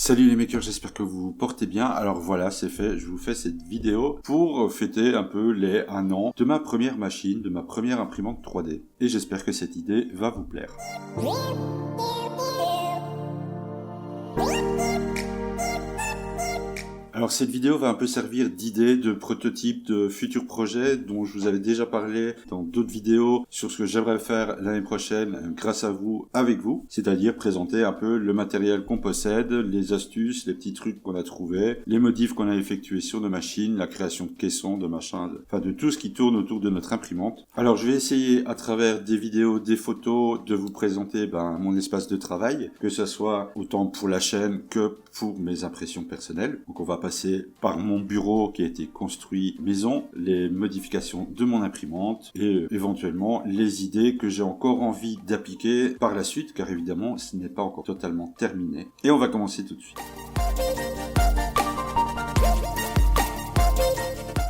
Salut les makers, j'espère que vous vous portez bien. Alors voilà, c'est fait, je vous fais cette vidéo pour fêter un peu les 1 an de ma première machine, de ma première imprimante 3D. Et j'espère que cette idée va vous plaire. Alors cette vidéo va un peu servir d'idée, de prototype de futurs projets dont je vous avais déjà parlé dans d'autres vidéos sur ce que j'aimerais faire l'année prochaine grâce à vous, avec vous. C'est-à-dire présenter un peu le matériel qu'on possède, les astuces, les petits trucs qu'on a trouvés, les modifs qu'on a effectués sur nos machines, la création de caissons, de machins, enfin de tout ce qui tourne autour de notre imprimante. Alors je vais essayer à travers des vidéos, des photos, de vous présenter mon espace de travail, que ce soit autant pour la chaîne que pour mes impressions personnelles. Donc on va passer par mon bureau qui a été construit maison, les modifications de mon imprimante et éventuellement les idées que j'ai encore envie d'appliquer par la suite, car évidemment ce n'est pas encore totalement terminé. Et on va commencer tout de suite.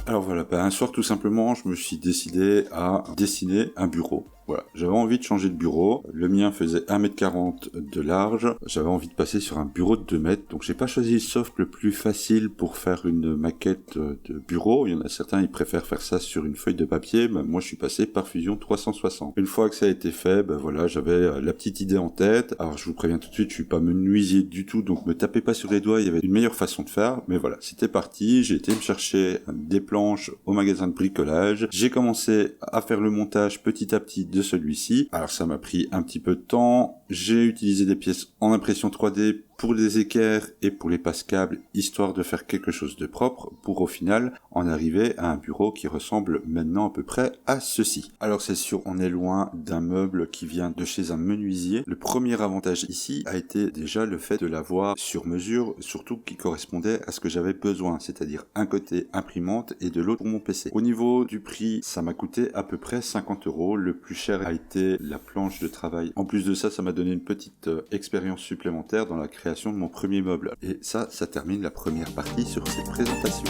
Alors voilà, un soir tout simplement, je me suis décidé à dessiner un bureau. Voilà, j'avais envie de changer de bureau. Le mien faisait 1m40 de large. J'avais envie de passer sur un bureau de 2 mètres. Donc j'ai pas choisi le soft le plus facile pour faire une maquette de bureau. Il y en a certains, ils préfèrent faire ça sur une feuille de papier. Moi, je suis passé par Fusion 360. Une fois que ça a été fait, voilà, j'avais la petite idée en tête. Alors je vous préviens tout de suite, je suis pas menuisier du tout, donc me tapez pas sur les doigts. Il y avait une meilleure façon de faire. Mais voilà, c'était parti. J'ai été me chercher des planches au magasin de bricolage. J'ai commencé à faire le montage petit à petit de celui-ci. Alors ça m'a pris un petit peu de temps. J'ai utilisé des pièces en impression 3D pour les équerres et pour les passe-câbles, histoire de faire quelque chose de propre pour au final en arriver à un bureau qui ressemble maintenant à peu près à ceci. Alors c'est sûr, on est loin d'un meuble qui vient de chez un menuisier. Le premier avantage ici a été déjà le fait de l'avoir sur mesure, surtout qui correspondait à ce que j'avais besoin, c'est-à-dire un côté imprimante et de l'autre pour mon PC. Au niveau du prix, ça m'a coûté à peu près 50 €. Le plus cher a été la planche de travail. En plus de ça, ça m'a donné une petite expérience supplémentaire dans la création de mon premier meuble. Et ça termine la première partie sur cette présentation.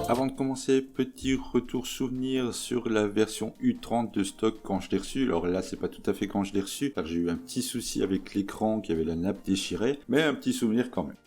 Avant de commencer, petit retour souvenir sur la version U30 de stock quand je l'ai reçu. Alors là, c'est pas tout à fait quand je l'ai reçu, car j'ai eu un petit souci avec l'écran qui avait la nappe déchirée, mais un petit souvenir quand même.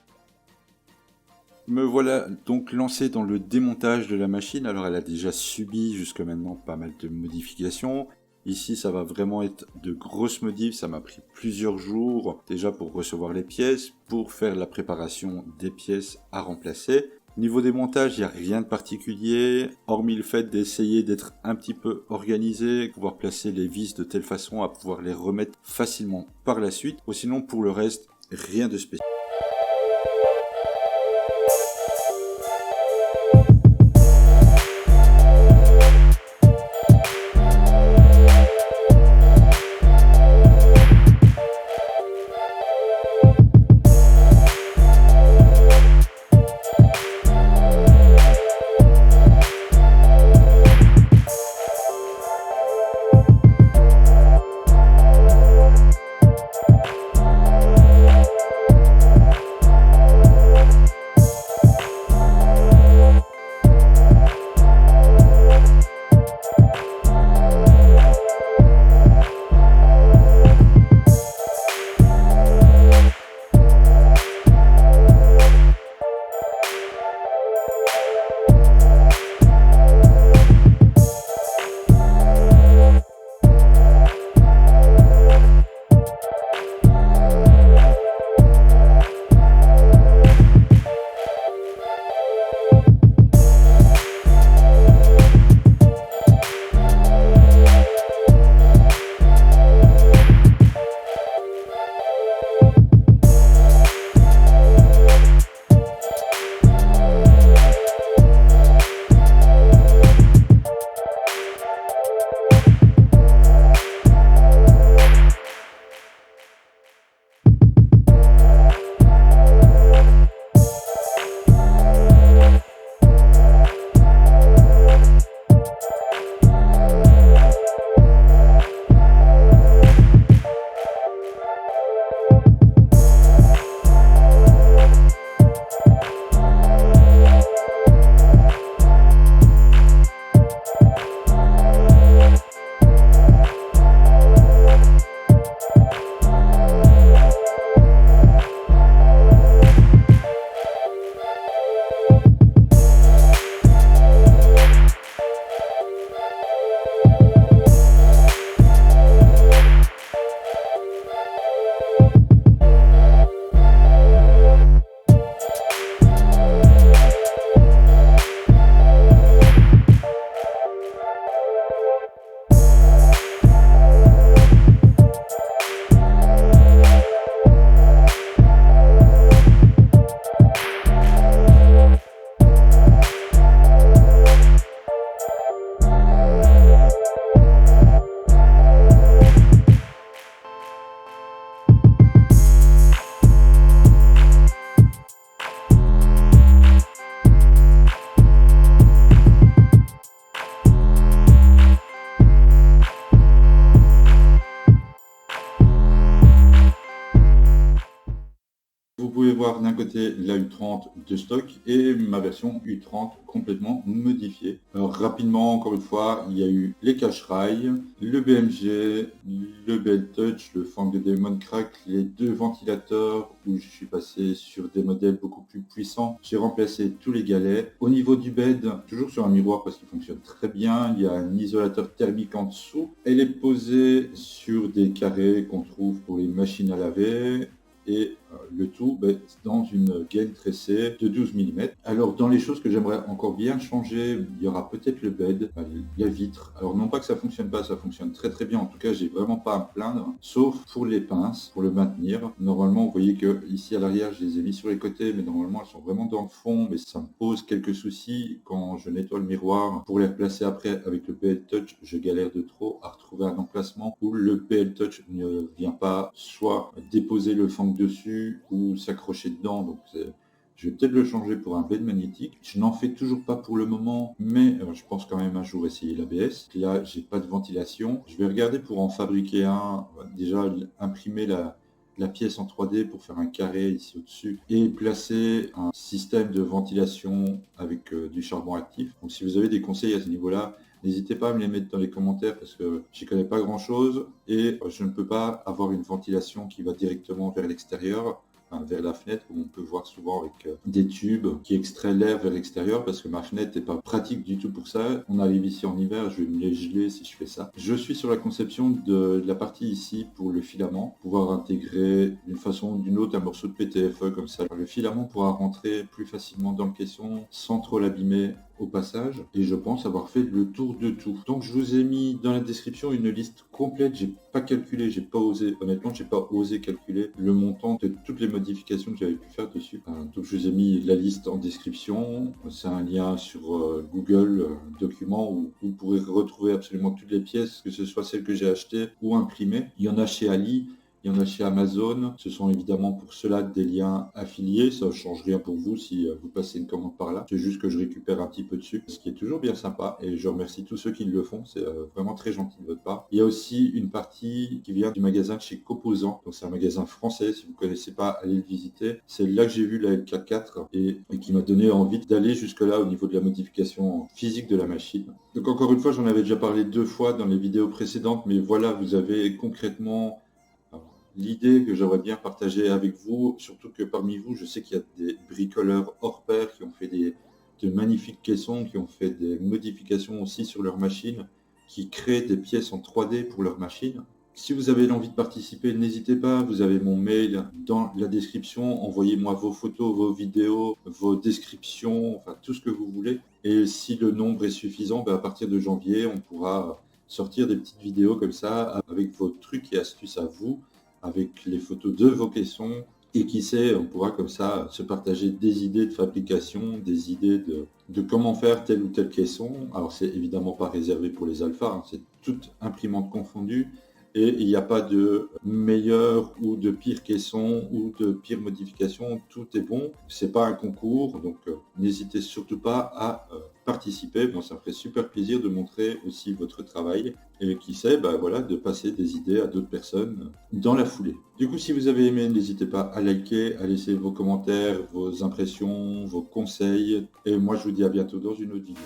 Me voilà donc lancé dans le démontage de la machine. Alors elle a déjà subi jusque maintenant pas mal de modifications. Ici, ça va vraiment être de grosses modifs. Ça m'a pris plusieurs jours déjà pour recevoir les pièces, pour faire la préparation des pièces à remplacer. Niveau des montages, il n'y a rien de particulier, hormis le fait d'essayer d'être un petit peu organisé, pouvoir placer les vis de telle façon à pouvoir les remettre facilement par la suite. Ou sinon, pour le reste, rien de spécial. Vous pouvez voir d'un côté la U30 de stock et ma version U30 complètement modifiée. Alors rapidement, encore une fois, il y a eu les cache-rails, le BMG, le BL Touch, le fang de Demon Crack, les deux ventilateurs où je suis passé sur des modèles beaucoup plus puissants. J'ai remplacé tous les galets. Au niveau du bed, toujours sur un miroir parce qu'il fonctionne très bien, il y a un isolateur thermique en dessous. Elle est posée sur des carrés qu'on trouve pour les machines à laver. Et le tout dans une gaine tressée de 12 mm. Alors dans les choses que j'aimerais encore bien changer, il y aura peut-être le bed, la vitre. Alors non pas que ça fonctionne pas, ça fonctionne très très bien. En tout cas, j'ai vraiment pas à me plaindre, sauf pour les pinces, pour le maintenir. Normalement, vous voyez que ici à l'arrière, je les ai mis sur les côtés, mais normalement elles sont vraiment dans le fond. Mais ça me pose quelques soucis quand je nettoie le miroir. Pour les replacer après avec le PL Touch, je galère de trop à retrouver un emplacement où le PL Touch ne vient pas soit déposer le fang dessus ou s'accrocher dedans. Donc je vais peut-être le changer pour un bed magnétique. Je n'en fais toujours pas pour le moment, mais je pense quand même un jour essayer l'ABS. Là, j'ai pas de ventilation. Je vais regarder pour en fabriquer un. Déjà, imprimer la pièce en 3D pour faire un carré ici au-dessus et placer un système de ventilation avec du charbon actif. Donc si vous avez des conseils à ce niveau-là, n'hésitez pas à me les mettre dans les commentaires parce que j'y connais pas grand-chose et je ne peux pas avoir une ventilation qui va directement vers l'extérieur, vers la fenêtre, comme on peut voir souvent avec des tubes qui extraient l'air vers l'extérieur parce que ma fenêtre n'est pas pratique du tout pour ça. On arrive ici en hiver, je vais me les geler si je fais ça. Je suis sur la conception de la partie ici pour le filament, pouvoir intégrer d'une façon ou d'une autre un morceau de PTFE comme ça. Le filament pourra rentrer plus facilement dans le caisson sans trop l'abîmer au passage, et je pense avoir fait le tour de tout. Donc je vous ai mis dans la description une liste complète. J'ai pas calculé, j'ai pas osé, honnêtement j'ai pas osé calculer le montant de toutes les modifications que j'avais pu faire dessus. Donc je vous ai mis la liste en description. C'est un lien sur Google document où vous pourrez retrouver absolument toutes les pièces, que ce soit celles que j'ai achetées ou imprimées. Il y en a chez Ali, il y en a chez Amazon. Ce sont évidemment pour cela des liens affiliés. Ça ne change rien pour vous si vous passez une commande par là. C'est juste que je récupère un petit peu dessus, ce qui est toujours bien sympa. Et je remercie tous ceux qui le font. C'est vraiment très gentil de votre part. Il y a aussi une partie qui vient du magasin de chez Composant. Donc c'est un magasin français. Si vous ne connaissez pas, allez le visiter. C'est là que j'ai vu la LK4 et qui m'a donné envie d'aller jusque-là au niveau de la modification physique de la machine. Donc encore une fois, j'en avais déjà parlé 2 fois dans les vidéos précédentes. Mais voilà, vous avez concrètement l'idée que j'aimerais bien partager avec vous, surtout que parmi vous, je sais qu'il y a des bricoleurs hors pair qui ont fait de magnifiques caissons, qui ont fait des modifications aussi sur leur machine, qui créent des pièces en 3D pour leur machine. Si vous avez l'envie de participer, n'hésitez pas, vous avez mon mail dans la description, envoyez-moi vos photos, vos vidéos, vos descriptions, enfin tout ce que vous voulez. Et si le nombre est suffisant, à partir de janvier, on pourra sortir des petites vidéos comme ça avec vos trucs et astuces à vous, avec les photos de vos caissons, et qui sait, on pourra comme ça se partager des idées de fabrication, des idées de comment faire tel ou tel caisson. Alors c'est évidemment pas réservé pour les alphas, c'est toute imprimante confondue, et il n'y a pas de meilleur ou de pire caisson ou de pire modification, tout est bon. C'est pas un concours, donc n'hésitez surtout pas à participer. Bon, ça me ferait super plaisir de montrer aussi votre travail et qui sait, voilà, de passer des idées à d'autres personnes dans la foulée. Du coup, si vous avez aimé, n'hésitez pas à liker, à laisser vos commentaires, vos impressions, vos conseils. Et moi, je vous dis à bientôt dans une autre vidéo.